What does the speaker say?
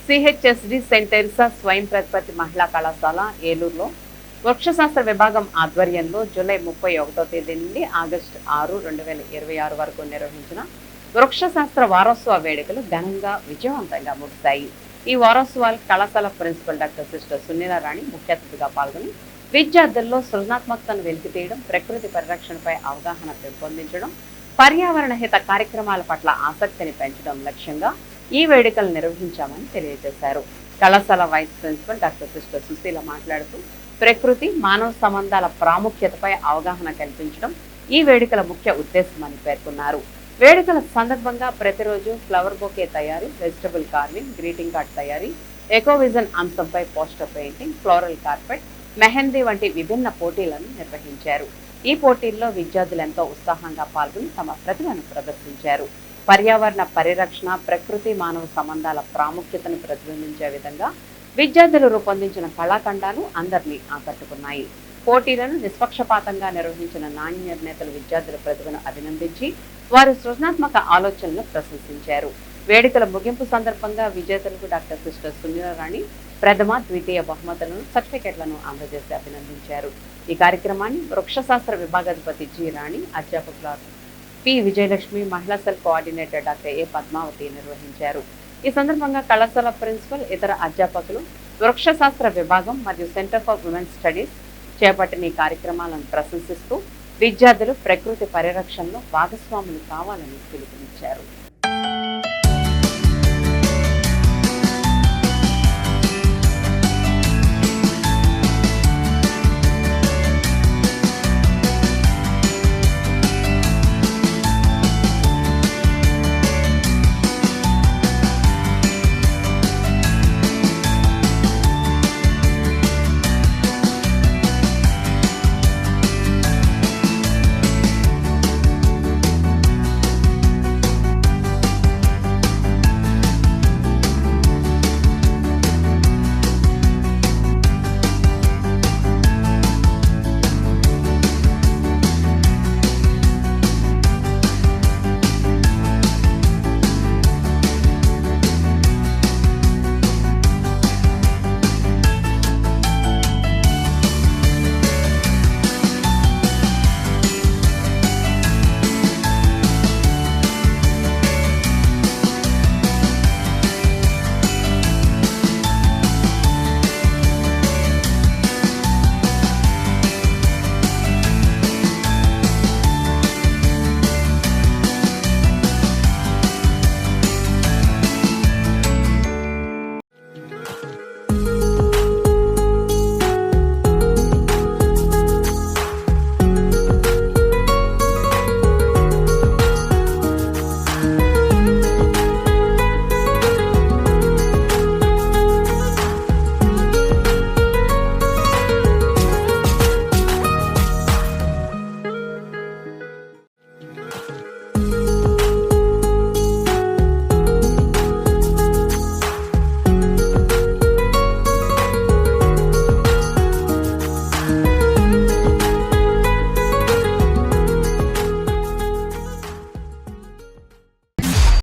CHSD Saint Teresa స్వయం ప్రతిపత్తి మహిళా కళాశాల ఏలూరులో వృక్షశాస్త్ర విభాగం ఆధ్వర్యంలో జూలై 31వ తేదీ నుండి ఆగస్టు 6, 2026 వరకు నిర్వహించిన వృక్షశాస్త్ర వారోత్సవ వేడుకలు ఘనంగా విజయవంతంగా ముగిశాయి. ఈ వారోత్సవాలు కళాశాల ప్రిన్సిపల్ డాక్టర్ సిస్టర్ సునీల రాణి ముఖ్య అతిథిగా పాల్గొని విద్యార్థుల్లో సృజనాత్మకతను వెలికితీయడం, ప్రకృతి పరిరక్షణపై అవగాహన పెంపొందించడం, పర్యావరణ హిత కార్యక్రమాల పట్ల ఆసక్తిని పెంచడం లక్ష్యంగా ఈ వేడుకలు నిర్వహించామని తెలియజేశారు. కళాశాల vice principal doctor sister Sushila మాట్లాడుతూ ప్రకృతి మానవ సంబంధాల ప్రాముఖ్యతపై అవగాహన కల్పించడం ఈ వేడుకల ముఖ్య ఉద్దేశమని పేర్కొన్నారు. వేడుకల సందర్భంగా ప్రతిరోజు ఫ్లవర్ బొకే తయారీ, వెజిటబుల్ కార్వింగ్, గ్రీటింగ్ కార్డ్ తయారీ, ఎకోవిజన్ అంశంపై poster painting, floral carpet, mehndi వంటి విభిన్న పోటీలను నిర్వహించారు. ఈ పోటీల్లో విద్యార్థులు ఎంతో ఉత్సాహంగా పాల్గొని తమ ప్రతిభను ప్రదర్శించారు. పర్యావరణ పరిరక్షణ, ప్రకృతి మానవ సంబంధాల ప్రాముఖ్యతను ప్రతిబింబించే విధంగా విద్యార్థులు రూపొందించిన కళాఖండాలు అందరినీ ఆకట్టుకున్నాయి. పోటీలను నిష్పక్షపాతంగా నిర్వహించిన నాణ్య నిర్ణేతలు విద్యార్థుల ప్రతిభను అభినందించి వారి సృజనాత్మక ఆలోచనలను ప్రశంసించారు. వేడుకల ముగింపు సందర్భంగా విజేతలకు డాక్టర్ సిస్టర్ సునీల రాణి ప్రథమ, ద్వితీయ బహుమతులను, సర్టిఫికెట్లను అందజేసి అభినందించారు. ఈ కార్యక్రమాన్ని వృక్షశాస్త్ర విభాగాధిపతి జి రాణి, అధ్యాపకులు పి విజయలక్ష్మి, మహిళా cell coordinator doctor A Padmavathi నిర్వహించారు. ఈ సందర్భంగా కళాశాల ప్రిన్సిపల్, ఇతర అధ్యాపకులు, వృక్షశాస్త్ర విభాగం మరియు సెంటర్ ఫర్ ఉమెన్ స్టడీస్ చేపట్టిన ఈ కార్యక్రమాలను ప్రశంసిస్తూ విద్యార్థులు ప్రకృతి పరిరక్షణలో భాగస్వాములు కావాలని పిలుపునిచ్చారు.